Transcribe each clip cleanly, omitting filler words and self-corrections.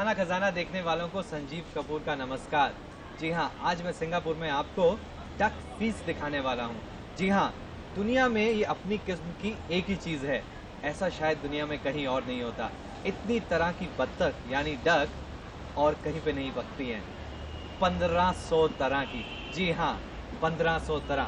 खाना खजाना देखने वालों को संजीव कपूर का नमस्कार। जी हाँ, आज मैं सिंगापुर में आपको डक फीस्ट दिखाने वाला हूँ। जी हाँ, दुनिया में ये अपनी किस्म की एक ही चीज़ है। ऐसा शायद दुनिया में कहीं और नहीं होता। इतनी तरह की बत्तख यानी डक और कहीं पे नहीं पकती हैं। 1500 तरह की, जी हाँ 1500 तरह।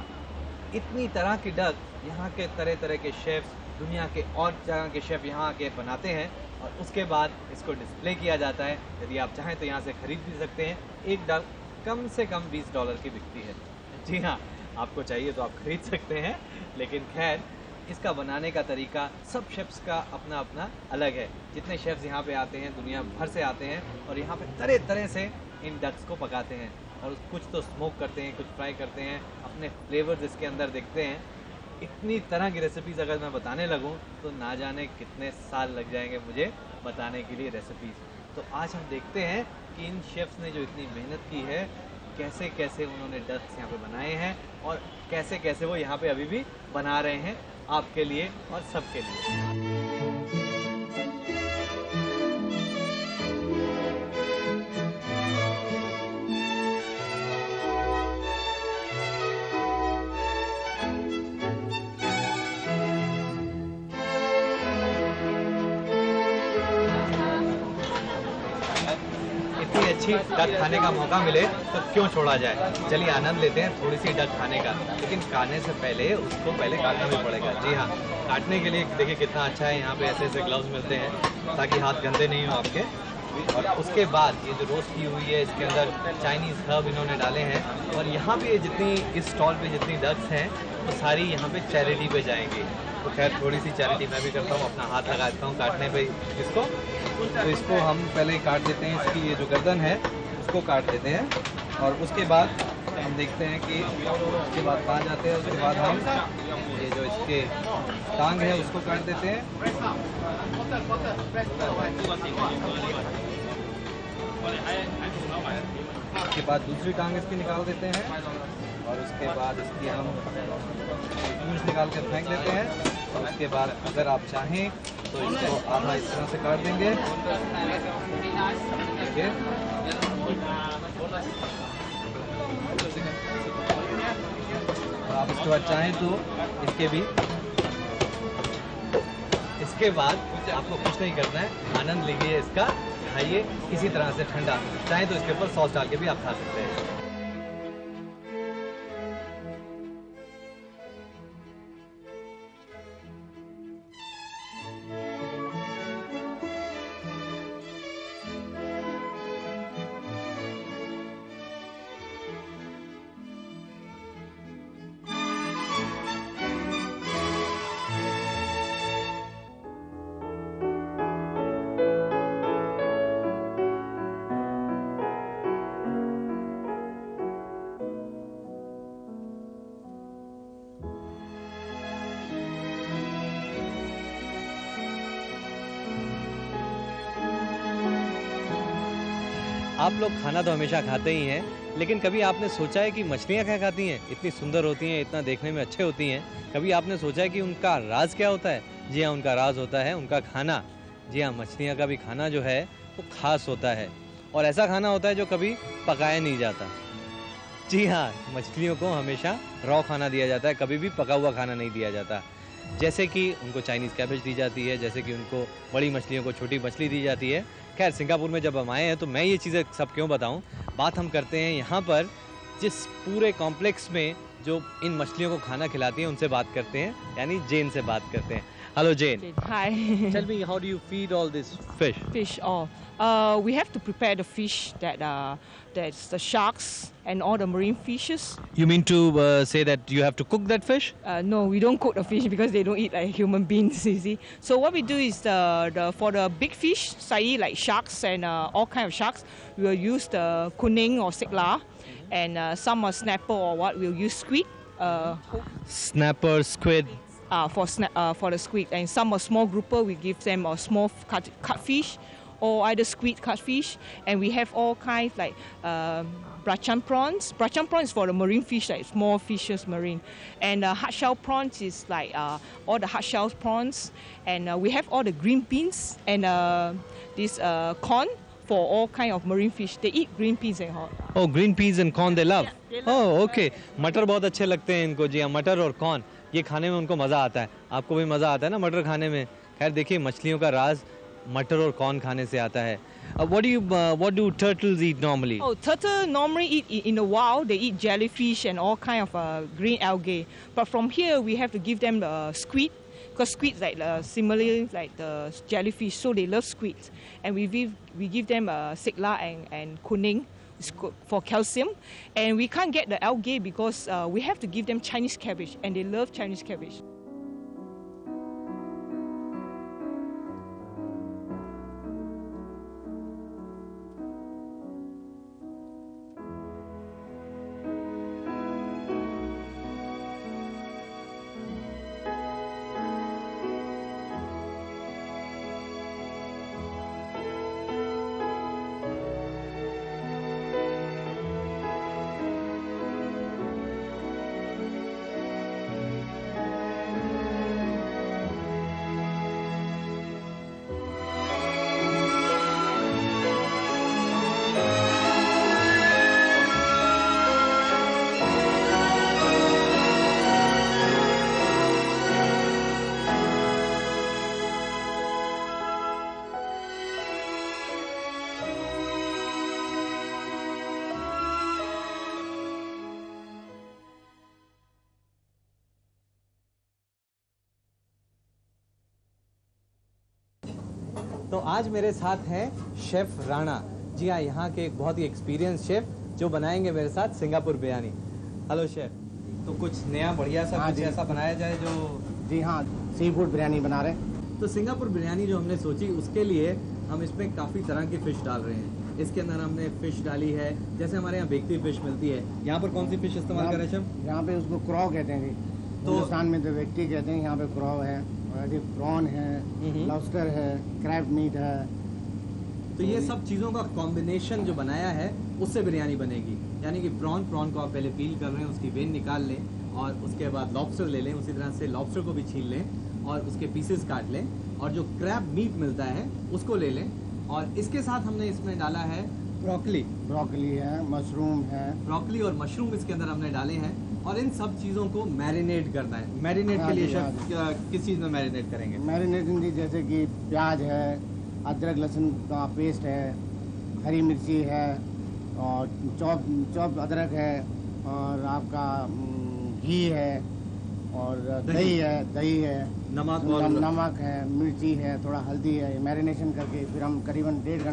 इतनी तरह की डक यहाँ के तरह तरह के शेफ्स, दुनिया के और जगह के शेफ यहाँ के बनाते हैं और उसके बाद इसको डिस्प्ले किया जाता है। यदि आप चाहें तो यहाँ से खरीद भी सकते हैं। एक डक कम से कम $20 की बिकती है। जी हाँ, आपको चाहिए तो आप खरीद सकते हैं, लेकिन खैर इसका बनाने का तरीका सब शेफ्स का अपना अपना अलग है। जितने शेफ्स यहाँ पे आते हैं दुनिया भर से आते हैं और यहाँ पे तरह तरह से इन डक्स को पकाते हैं और कुछ तो स्मोक करते हैं, कुछ फ्राई करते हैं, अपने फ्लेवर्स इसके अंदर देखते हैं। इतनी तरह की रेसिपीज़ अगर मैं बताने लगूं तो ना जाने कितने साल लग जाएंगे मुझे बताने के लिए रेसिपीज़। तो आज हम देखते हैं कि इन शेफ्स ने जो इतनी मेहनत की है, कैसे कैसे उन्होंने डक्स यहाँ पे बनाए हैं और कैसे कैसे वो यहाँ पे अभी भी बना रहे हैं आपके लिए और सबके लिए। इतनी अच्छी डक खाने का मौका मिले तो क्यों छोड़ा जाए। चलिए आनंद लेते हैं थोड़ी सी डक खाने का, लेकिन खाने से पहले उसको पहले काटना भी पड़ेगा। जी हाँ, काटने के लिए देखिए कितना अच्छा है, यहाँ पे ऐसे ऐसे ग्लव्स मिलते हैं ताकि हाथ गंदे नहीं हो आपके। और उसके बाद ये जो रोस्ट की हुई है इसके अंदर चाइनीज़ हर्ब इन्होंने डाले हैं और यहाँ पे जितनी इस स्टॉल पे जितनी डक्स हैं वो सारी यहाँ पे चैरिटी पे जाएंगी। तो खैर थोड़ी सी चैरिटी मैं भी करता हूँ, अपना हाथ लगाता हूँ काटने पे इसको। तो इसको हम पहले काट देते हैं, इसकी ये जो गर्दन है उसको काट देते हैं और उसके बाद हम देखते हैं कि उसके बाद कहाँ जाते हैं। उसके बाद हम ये जो इसके टांग है उसको काट देते हैं। उसके बाद दूसरी टांग इसकी निकाल देते हैं और उसके बाद इसकी हम पूंछ निकाल कर फेंक देते हैं। और उसके बाद अगर आप चाहें तो इसको आधा इस तरह से काट देंगे, ठीक है। और आप इसके बाद चाहें तो इसके बाद आपको कुछ नहीं करना है, आनंद लीजिए इसका, खाइए इसी तरह से ठंडा। चाहें तो इसके ऊपर सॉस डाल के भी आप खा सकते हैं। आप लोग खाना तो हमेशा खाते ही हैं, लेकिन कभी आपने सोचा है कि मछलियाँ क्या खाती हैं? इतनी सुंदर होती हैं, इतना देखने में अच्छे होती हैं। कभी आपने सोचा है कि उनका राज क्या होता है? जी हाँ, उनका राज होता है उनका खाना। जी हाँ, मछलियाँ का भी खाना जो है वो खास होता है और ऐसा खाना होता है जो कभी पकाया नहीं जाता। जी हाँ, मछलियों को हमेशा रॉ खाना दिया जाता है, कभी भी पका हुआ खाना नहीं दिया जाता। जैसे कि उनको चाइनीज़ कैबेज दी जाती है, जैसे कि उनको बड़ी मछलियों को छोटी मछली दी जाती है। खैर सिंगापुर में जब हम आए हैं तो मैं ये चीज़ें सब क्यों बताऊं। बात हम करते हैं यहाँ पर जिस पूरे कॉम्प्लेक्स में जो इन मछलियों को खाना खिलाती हैं उनसे बात करते हैं, यानी जेन से बात करते हैं। Hello Jane. Hi. Tell me, how do you feed all this fish? Fish. We have to prepare the fish that's the sharks and all the marine fishes. You mean to say that you have to cook that fish? No, we don't cook the fish because they don't eat like human beings. You see. So what we do is for the big fish, say like sharks and all kind of sharks, we will use the kuning or sigla, and some are snapper or what we'll use squid. Snapper, squid. For the squid, and some are small grouper, we give them a small catfish or either squid catfish, and we have all kinds like brachan prawns. Brachan prawns is for the marine fish, like small fishes marine, and hard shell prawns is like all the hard shell prawns, and we have all the green beans and this corn for all kind of marine fish. They eat green peas and corn. Oh, green peas and corn they love. Yeah, they love. Oh, okay. मटर बहुत अच्छे लगते हैं इनको जी हाँ, मटर और corn ये खाने में उनको मज़ा आता है। आपको भी मज़ा आता है ना मटर खाने में? खैर देखिए मछलियों का राज मटर और कॉर्न खाने से आता है। What do turtles eat normally? Oh, turtle normally eat in the wild. They eat jellyfish and all kind of green algae. But from here, we have to give them squid, because squids similarly like the jellyfish, so they love squids. And we give them sigla and kuning for calcium. And we can't get the algae because we have to give them Chinese cabbage, and they love Chinese cabbage. तो आज मेरे साथ हैं chef Rana. जी हाँ, यहाँ के एक बहुत ही एक्सपीरियंस शेफ जो बनाएंगे मेरे साथ सिंगापुर बिरयानी। Hello chef. तो कुछ नया बढ़िया सा कुछ ऐसा बनाया जाए जो। जी हाँ, सी फूड बिरयानी बना रहे हैं। तो सिंगापुर बिरयानी जो हमने सोची उसके लिए हम इसमें काफ़ी तरह की फ़िश डाल रहे हैं। इसके अंदर हमने फ़िश डाली है, जैसे हमारे यहाँ बेकती फ़िश मिलती है। यहाँ पर कौन सी फ़िश इस्तेमाल करें शेफ? यहाँ पे उसको क्रॉ कहते हैं जी। तो हिंदुस्तान में तो व्यक्ति कहते हैं, यहाँ पे क्रॉ है, प्रॉन है, लॉबस्टर है, क्रैब मीट है। तो ये सब चीज़ों का कॉम्बिनेशन जो बनाया है उससे बिरयानी बनेगी। यानी कि प्रॉन को आप पहले पील कर रहे हैं, उसकी वेन निकाल लें और उसके बाद लॉबस्टर ले लें, उसी तरह से लॉबस्टर को भी छील लें और उसके पीसेस काट लें और जो क्रैब मीट मिलता है उसको ले लें। और इसके साथ हमने इसमें डाला है ब्रोकली है, मशरूम है, ब्रोकली और मशरूम इसके अंदर हमने डाले हैं। और इन सब चीज़ों को मैरिनेट करना है। मैरिनेट के लिए शेफ किस चीज़ में मैरिनेट करेंगे? मैरिनेटिंग जैसे कि प्याज है, अदरक लहसुन का पेस्ट है, हरी मिर्ची है और चॉप अदरक है और आपका घी है और दही है, नमक है, मिर्ची है, थोड़ा हल्दी है। मैरिनेशन करके फिर हम करीबन 1.5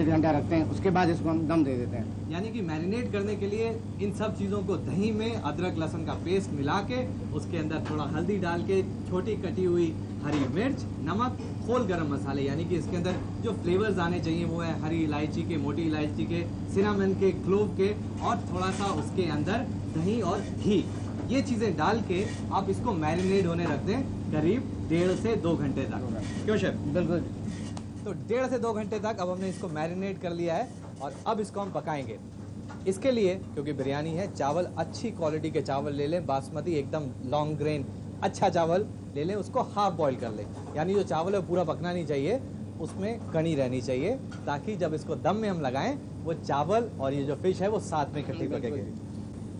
घंटा रखते हैं। उसके बाद इसको हम दम दे देते हैं। यानी कि मैरिनेट करने के लिए इन सब चीज़ों को दही में अदरक लहसुन का पेस्ट मिला के उसके अंदर थोड़ा हल्दी डाल के, छोटी कटी हुई हरी मिर्च, नमक, होल गरम मसाले, यानी कि इसके अंदर जो फ्लेवर्स आने चाहिए वो है हरी इलायची के, मोटी इलायची के, सिनामन के, क्लोव के और थोड़ा सा उसके अंदर दही और घी। ये चीज़ें डाल के आप इसको मैरिनेट होने रख दें करीब 1.5 से 2 घंटे तक। क्यों शेफ? बिल्कुल। तो 1.5 से 2 घंटे तक अब हमने इसको मैरिनेट कर लिया है और अब इसको हम पकाएंगे। इसके लिए क्योंकि बिरयानी है, चावल अच्छी क्वालिटी के चावल ले लें, बासमती एकदम लॉन्ग ग्रेन अच्छा चावल ले लें, उसको हाफ बॉईल कर लें। यानी जो चावल है पूरा पकना नहीं चाहिए, उसमें कणी रहनी चाहिए, ताकि जब इसको दम में हम लगाएं वो चावल और ये जो फिश है वो साथ में इकट्ठी पकेगी।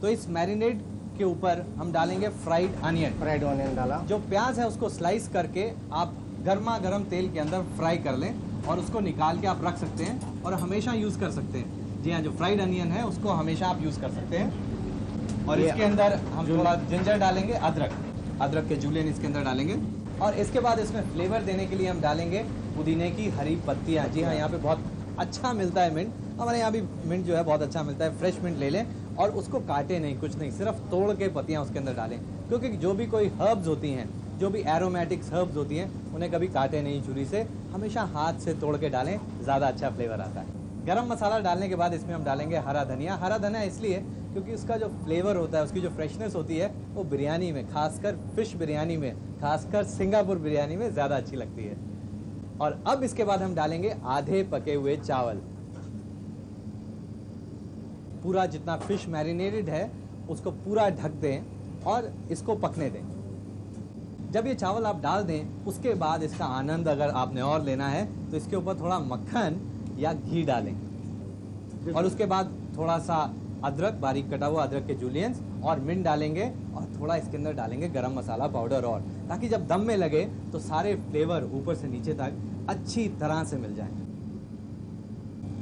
तो इस मैरिनेट के ऊपर हम डालेंगे फ्राइड ऑनियन डाला। जो प्याज है उसको स्लाइस करके आप गर्मा गर्म तेल के अंदर फ्राई कर लें और उसको निकाल के आप रख सकते हैं और हमेशा यूज़ कर सकते हैं। जी हाँ, जो फ्राइड अनियन है उसको हमेशा आप यूज़ कर सकते हैं। और इसके अंदर हम थोड़ा जिंजर डालेंगे, अदरक के जूलियन इसके अंदर डालेंगे। और इसके बाद इसमें फ्लेवर देने के लिए हम डालेंगे पुदीने की हरी पत्तियाँ। जी हाँ, यहाँ पे बहुत अच्छा मिलता है मिंट, हमारे यहाँ भी मिंट जो है बहुत अच्छा मिलता है। फ्रेश मिंट ले लें और उसको काटे नहीं, कुछ नहीं, सिर्फ तोड़ के पत्तियाँ उसके अंदर डालें। क्योंकि जो भी कोई हर्ब्स होती हैं, जो भी एरोमेटिक्स हर्ब्स होती हैं, उन्हें कभी काटे नहीं छुरी से, हमेशा हाथ से तोड़ के डालें, ज़्यादा अच्छा फ्लेवर आता है। गरम मसाला डालने के बाद इसमें हम डालेंगे हरा धनिया इसलिए क्योंकि उसका जो फ्लेवर होता है, उसकी जो फ्रेशनेस होती है वो बिरयानी में, खासकर फिश बिरयानी में, खासकर सिंगापुर बिरयानी में ज़्यादा अच्छी लगती है। और अब इसके बाद हम डालेंगे आधे पके हुए चावल। पूरा जितना फिश मैरिनेटेड है उसको पूरा ढक दें और इसको पकने दें। जब ये चावल आप डाल दें उसके बाद इसका आनंद अगर आपने और लेना है तो इसके ऊपर थोड़ा मक्खन या घी डालेंगे और उसके बाद थोड़ा सा अदरक, बारीक कटा हुआ अदरक के जूलियंस और मिंट डालेंगे और थोड़ा इसके अंदर डालेंगे गरम मसाला पाउडर और ताकि जब दम में लगे तो सारे फ्लेवर ऊपर से नीचे तक अच्छी तरह से मिल जाए।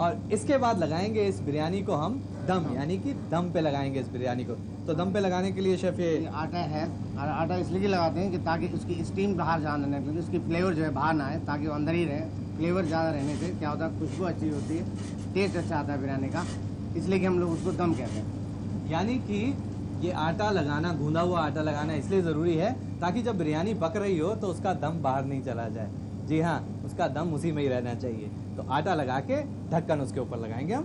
और इसके बाद लगाएंगे इस बिरयानी को हम दम, यानी कि दम पे लगाएंगे इस बिरयानी को। तो दम पे लगाने के लिए शेफ ये आटा है, और आटा इसलिए लगाते हैं कि ताकि उसकी स्टीम बाहर जाना नहीं, क्योंकि उसकी फ्लेवर जो है बाहर ना आए, ताकि वो अंदर ही रहे। फ्लेवर ज़्यादा रहने से क्या होता है, खुशबू अच्छी होती है, टेस्ट अच्छा आता है बिरयानी का, इसलिए कि हम लोग उसको दम कहते हैं। यानी कि ये आटा लगाना, गूंदा हुआ आटा लगाना इसलिए ज़रूरी है ताकि जब बिरयानी पक रही हो तो उसका दम बाहर नहीं चला जाए। जी हाँ, उसका दम उसी में ही रहना चाहिए। तो आटा लगा के ढक्कन उसके ऊपर लगाएंगे हम।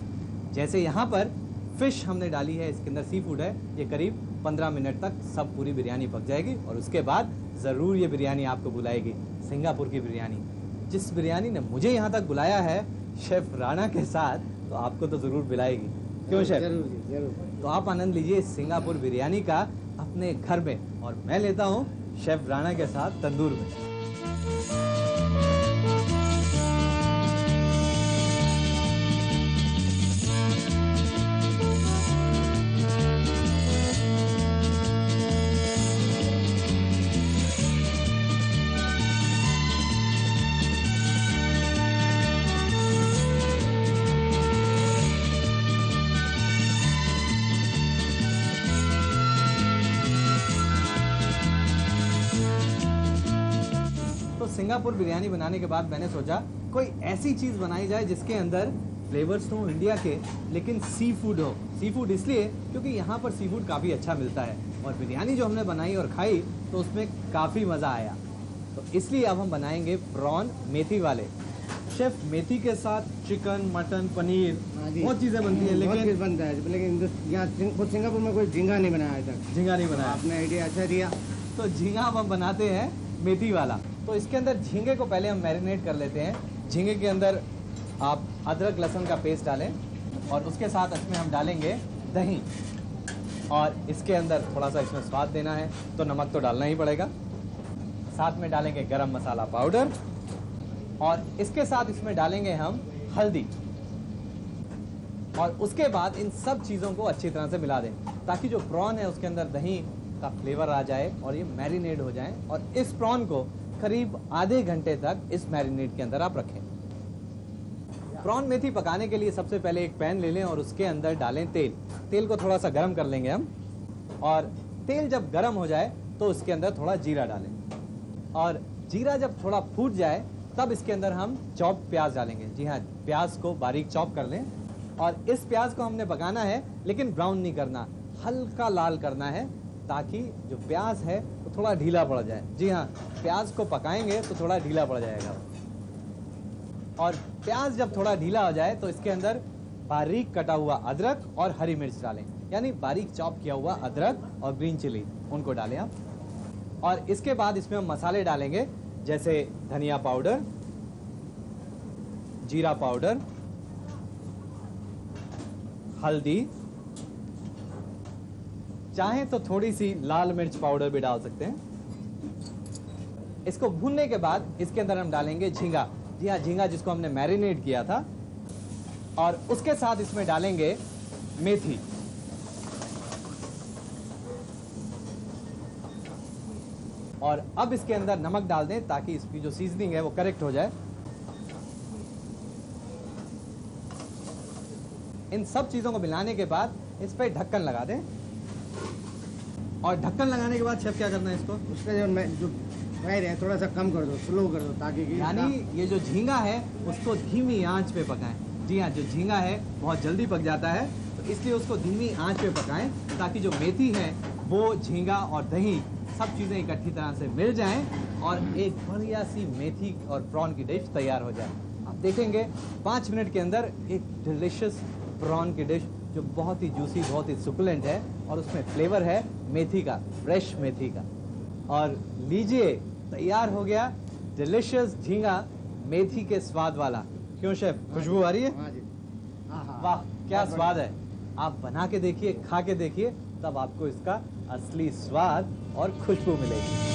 जैसे यहाँ पर फिश हमने डाली है, इसके अंदर सी फूड है, ये करीब 15 मिनट तक सब पूरी बिरयानी पक जाएगी और उसके बाद ज़रूर ये बिरयानी आपको बुलाएगी, सिंगापुर की बिरयानी। जिस बिरयानी ने मुझे यहाँ तक बुलाया है शेफ राणा के साथ, तो आपको तो ज़रूर बुलाएगी। क्यों शेफ? जरूर जी, जरूर। तो आप आनंद लीजिए सिंगापुर बिरयानी का अपने घर में, और मैं लेता हूँ शेफ राणा के साथ तंदूर में। सिंगापुर बिरयानी बनाने के बाद मैंने सोचा कोई ऐसी चीज़ बनाई जाए जिसके अंदर फ्लेवर्स तो इंडिया के लेकिन सी फूड हो। सी फूड इसलिए क्योंकि यहाँ पर सी फूड काफ़ी अच्छा मिलता है और बिरयानी जो हमने बनाई और खाई तो उसमें काफ़ी मज़ा आया। तो इसलिए अब हम बनाएंगे प्रॉन मेथी वाले। शेफ, मेथी के साथ चिकन, मटन, पनीर बहुत चीज़ें बनती हैं, लेकिन बनता है, लेकिन यहाँ खुद सिंगापुर में कोई झींगा नहीं बनाया आज तक। झींगा नहीं बनाया। आपने आइडिया अच्छा दिया। तो झींगा हम बनाते हैं मेथी वाला। तो इसके अंदर झींगे को पहले हम मैरिनेट कर लेते हैं। झींगे के अंदर आप अदरक लहसुन का पेस्ट डालें और उसके साथ इसमें हम डालेंगे दही, और इसके अंदर थोड़ा सा इसमें स्वाद देना है तो नमक तो डालना ही पड़ेगा। साथ में डालेंगे गरम मसाला पाउडर और इसके साथ इसमें डालेंगे हम हल्दी, और उसके बाद इन सब चीज़ों को अच्छी तरह से मिला दें ताकि जो प्रॉन है उसके अंदर दही का फ्लेवर आ जाए और ये मैरिनेट हो जाए। और इस प्रॉन को करीब आधे घंटे तक इस मैरिनेट के अंदर आप रखें। प्रॉन मेथी पकाने के लिए सबसे पहले एक पैन ले लें और उसके अंदर डालें तेल। तेल को थोड़ा सा गर्म कर लेंगे हम, और तेल जब गर्म हो जाए तो उसके अंदर थोड़ा जीरा डालें, और जीरा जब थोड़ा फूट जाए तब इसके अंदर हम चॉप प्याज डालेंगे। जी हाँ, प्याज को बारीक चॉप कर लें, और इस प्याज को हमने पकाना है लेकिन ब्राउन नहीं करना, हल्का लाल करना है ताकि जो प्याज है वो थोड़ा ढीला पड़ जाए। जी हाँ, प्याज को पकाएंगे तो थोड़ा ढीला पड़ जाएगा। और प्याज जब थोड़ा ढीला हो जाए तो इसके अंदर बारीक कटा हुआ अदरक और हरी मिर्च डालें, यानी बारीक चॉप किया हुआ अदरक और ग्रीन चिली, उनको डालें आप। और इसके बाद इसमें हम मसाले डालेंगे, जैसे धनिया पाउडर, जीरा पाउडर, हल्दी, चाहें तो थोड़ी सी लाल मिर्च पाउडर भी डाल सकते हैं। इसको भूनने के बाद इसके अंदर हम डालेंगे झींगा। जी हाँ, झींगा जिसको हमने मैरिनेट किया था, और उसके साथ इसमें डालेंगे मेथी। और अब इसके अंदर नमक डाल दें ताकि इसकी जो सीजनिंग है वो करेक्ट हो जाए। इन सब चीजों को मिलाने के बाद इस पर ढक्कन लगा दें, और ढक्कन लगाने के बाद शेफ क्या करना है इसको? उसका जो फ्राई है थोड़ा सा कम कर दो, स्लो कर दो, ताकि यानी ये जो झींगा है उसको धीमी आंच पे पकाएं। जी हाँ, जो झींगा है बहुत जल्दी पक जाता है, तो इसलिए उसको धीमी आंच पे पकाएं ताकि जो मेथी है वो झींगा और दही सब चीज़ें इकट्ठी तरह से मिल जाएं और एक बढ़िया सी मेथी और प्रॉन की डिश तैयार हो जाए। आप देखेंगे 5 मिनट के अंदर एक डिलिशियस प्रॉन की डिश जो बहुत ही जूसी, बहुत ही सुकुलेंट है, और उसमें फ्लेवर है मेथी का, फ्रेश मेथी का। और लीजिए, तैयार हो गया डिलिशियस झींगा मेथी के स्वाद वाला। क्यों शेफ, खुशबू आ रही है? हाँ जी, वाह, क्या स्वाद है। आप बना के देखिए, खा के देखिए, तब आपको इसका असली स्वाद और खुशबू मिलेगी।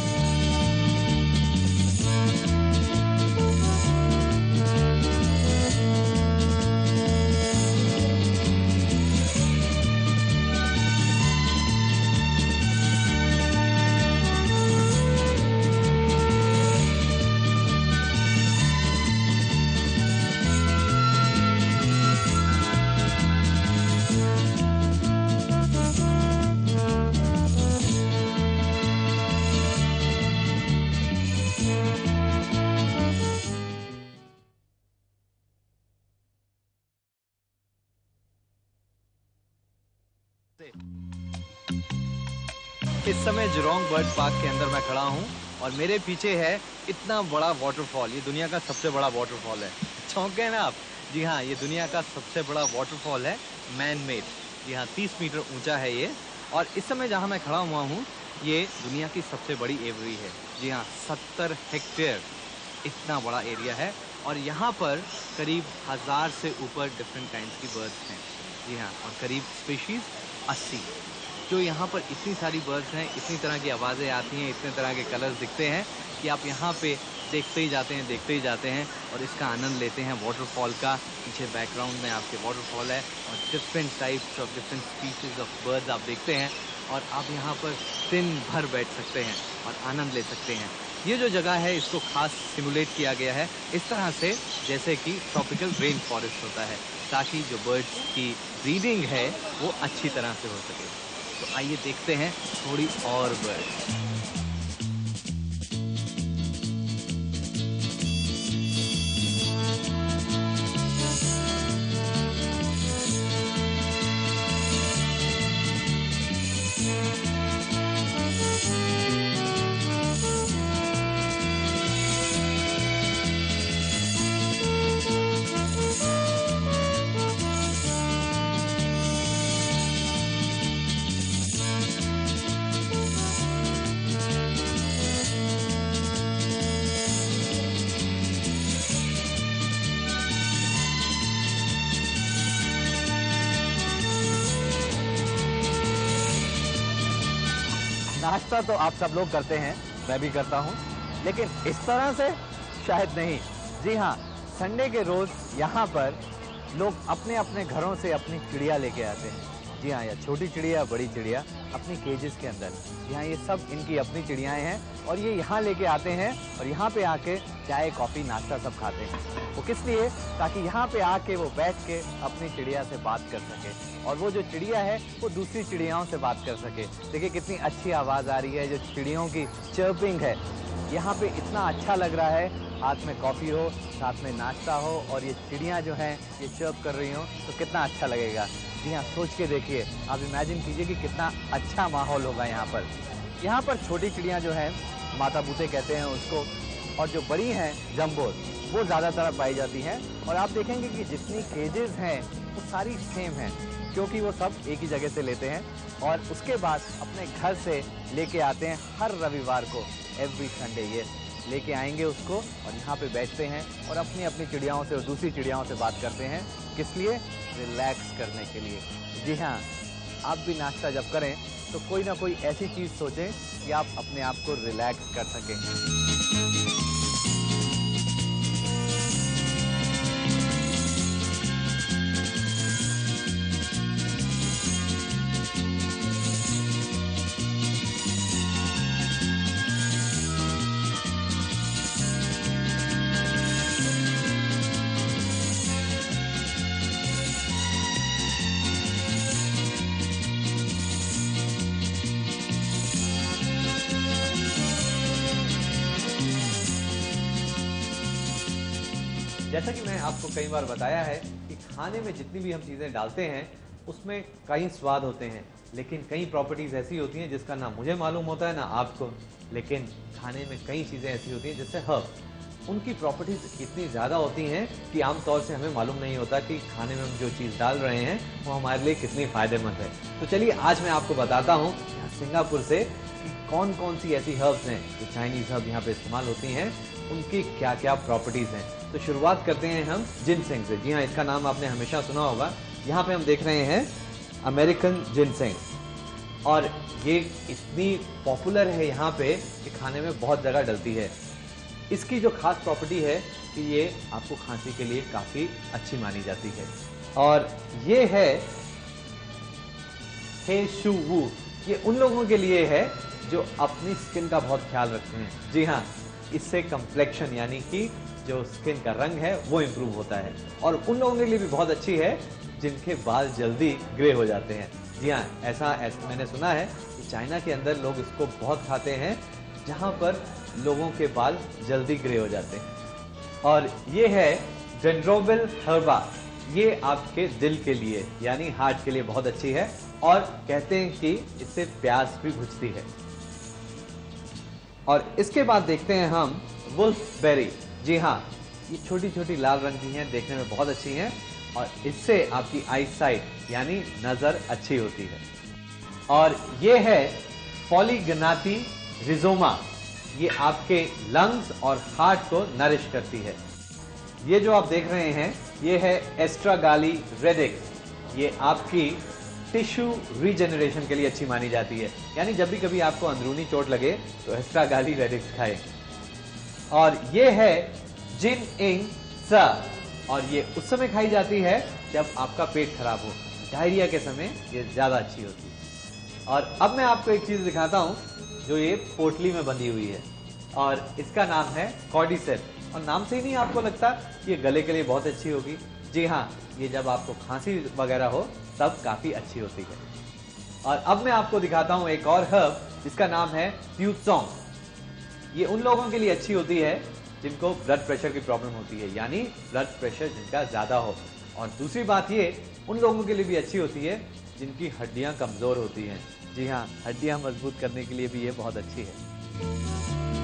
इस समय जुरोंग बर्ड पार्क के अंदर मैं खड़ा हूँ और मेरे पीछे है इतना बड़ा वाटरफॉल। ये दुनिया का सबसे बड़ा वाटरफॉल है। चौंक गए ना आप? जी हाँ, ये दुनिया का सबसे बड़ा वाटरफॉल है, मैन मेड। जी हाँ, 30 मीटर ऊंचा है ये। और इस समय जहाँ मैं खड़ा हुआ हूँ ये दुनिया की सबसे बड़ी एवरी है। जी हाँ, 70 हेक्टेयर इतना बड़ा एरिया है और यहाँ पर करीब 1000 से ऊपर डिफरेंट काइंड्स की बर्ड्स हैं। जी हाँ, और करीब स्पीशीज़ 80। जो यहाँ पर इतनी सारी बर्ड्स हैं, इतनी तरह की आवाज़ें आती हैं, इतने तरह के कलर्स दिखते हैं कि आप यहाँ पे देखते ही जाते हैं और इसका आनंद लेते हैं वाटरफॉल का। पीछे बैकग्राउंड में आपके वाटरफॉल है और different types of different species of birds आप देखते हैं और आप यहाँ पर दिन भर बैठ सकते हैं और आनंद ले सकते हैं। ये जो जगह है इसको खास सिमुलेट किया गया है इस तरह से जैसे कि ट्रॉपिकल रेन फॉरेस्ट होता है, ताकि जो बर्ड्स की ब्रीडिंग है वो अच्छी तरह से हो सके। तो आइए देखते हैं थोड़ी और बर्ड्स। नाश्ता तो आप सब लोग करते हैं, मैं भी करता हूँ, लेकिन इस तरह से शायद नहीं। जी हाँ, संडे के रोज़ यहाँ पर लोग अपने अपने घरों से अपनी चिड़िया लेके आते हैं। जी हाँ, या छोटी चिड़िया बड़ी चिड़िया अपनी केजेस के अंदर। यहाँ ये सब इनकी अपनी चिड़ियाएँ हैं और ये यहाँ लेके आते हैं और यहाँ पे आके चाय कॉफ़ी नाश्ता सब खाते हैं। वो किस लिए? ताकि यहाँ पे आके वो बैठ के अपनी चिड़िया से बात कर सके और वो जो चिड़िया है वो दूसरी चिड़ियाओं से बात कर सके। देखिए कितनी अच्छी आवाज़ आ रही है, जो चिड़ियों की चर्पिंग है। यहाँ पे इतना अच्छा लग रहा है, हाथ में कॉफ़ी हो, साथ में नाश्ता हो और ये चिड़ियाँ जो हैं ये चर्प कर रही हों तो कितना अच्छा लगेगा। जी हाँ, सोच के देखिए, आप इमेजिन कीजिए कि कितना अच्छा माहौल होगा यहाँ पर। यहाँ पर छोटी चिड़ियाँ जो हैं माता बूते कहते हैं उसको, और जो बड़ी हैं जंबो, वो ज़्यादातर पाई जाती हैं। और आप देखेंगे कि जितनी केजेस हैं वो सारी सेम हैं, क्योंकि वो सब एक ही जगह से लेते हैं और उसके बाद अपने घर से लेके आते हैं हर रविवार को। एवरी संडे ये लेके आएंगे उसको और यहाँ पे बैठते हैं और अपनी अपनी चिड़ियाओं से और दूसरी चिड़ियाओं से बात करते हैं। किस लिए? रिलैक्स करने के लिए। जी हाँ, आप भी नाश्ता जब करें तो कोई ना कोई ऐसी चीज़ सोचें कि आप अपने आप को रिलैक्स कर सकें। जैसा कि मैं आपको कई बार बताया है कि खाने में जितनी भी हम चीज़ें डालते हैं उसमें कई स्वाद होते हैं, लेकिन कई प्रॉपर्टीज़ ऐसी होती हैं जिसका ना मुझे मालूम होता है ना आपको। लेकिन खाने में कई चीज़ें ऐसी होती हैं जैसे हर्ब, उनकी प्रॉपर्टीज़ इतनी ज़्यादा होती हैं कि आमतौर से हमें मालूम नहीं होता कि खाने में हम जो चीज़ डाल रहे हैं वो हमारे लिए कितनी फ़ायदेमंद है। तो चलिए आज मैं आपको बताता हूँ सिंगापुर से कि कौन कौन सी ऐसी हर्ब्स हैं जो चाइनीज़ हर्ब यहाँ पे इस्तेमाल होती हैं, उनकी क्या क्या प्रॉपर्टीज़ हैं। तो शुरुआत करते हैं हम जिनसेंग से। जी हाँ, इसका नाम आपने हमेशा सुना होगा। यहाँ पे हम देख रहे हैं अमेरिकन जिनसेंग और ये इतनी पॉपुलर है यहाँ पे कि खाने में बहुत जगह डलती है। इसकी जो खास प्रॉपर्टी है कि ये आपको खांसी के लिए काफ़ी अच्छी मानी जाती है। और ये है हे शू वू, ये उन लोगों के लिए है जो अपनी स्किन का बहुत ख्याल रखते हैं। जी हाँ, इससे कंप्लेक्शन यानी कि जो स्किन का रंग है वो इम्प्रूव होता है और उन लोगों के लिए भी बहुत अच्छी है जिनके बाल जल्दी ग्रे हो जाते हैं। जी हाँ, ऐसा मैंने सुना है कि चाइना के अंदर लोग इसको बहुत खाते हैं जहाँ पर लोगों के बाल जल्दी ग्रे हो जाते हैं। और ये है डेंड्रोबिल हर्बा, ये आपके दिल के लिए यानी हार्ट के लिए बहुत अच्छी है। और कहते हैं कि इससे प्यास भी बुझती है। और इसके बाद देखते हैं हम वुल्फ बेरी। जी हाँ, ये छोटी छोटी लाल रंग की हैं, देखने में बहुत अच्छी हैं और इससे आपकी आई साइट यानी नजर अच्छी होती है। और ये है पॉलीगनाती रिजोमा, ये आपके लंग्स और हार्ट को नरिश करती है। ये जो आप देख रहे हैं ये है एस्ट्रागाली रेडिक्स, ये आपकी टिश्यू रीजेनरेशन के लिए अच्छी मानी जाती है, यानी जब भी कभी आपको अंदरूनी चोट लगे तो एस्ट्रागाली रेडिक्स खाएं। और ये है जिन इंग सा, और ये उस समय खाई जाती है जब आपका पेट खराब हो, डायरिया के समय ये ज्यादा अच्छी होती है। और अब मैं आपको एक चीज दिखाता हूं जो ये पोटली में बंधी हुई है और इसका नाम है कॉर्डिसेप। और नाम से ही नहीं आपको लगता कि ये गले के लिए बहुत अच्छी होगी? जी हाँ, ये जब आपको खांसी वगैरह हो तब काफी अच्छी होती है। और अब मैं आपको दिखाता हूं एक और हर्ब जिसका नाम है प्यूसोंग। ये उन लोगों के लिए अच्छी होती है जिनको ब्लड प्रेशर की प्रॉब्लम होती है, यानी ब्लड प्रेशर जिनका ज्यादा हो। और दूसरी बात ये उन लोगों के लिए भी अच्छी होती है जिनकी हड्डियां कमजोर होती हैं। जी हाँ, हड्डियां मजबूत करने के लिए भी ये बहुत अच्छी है।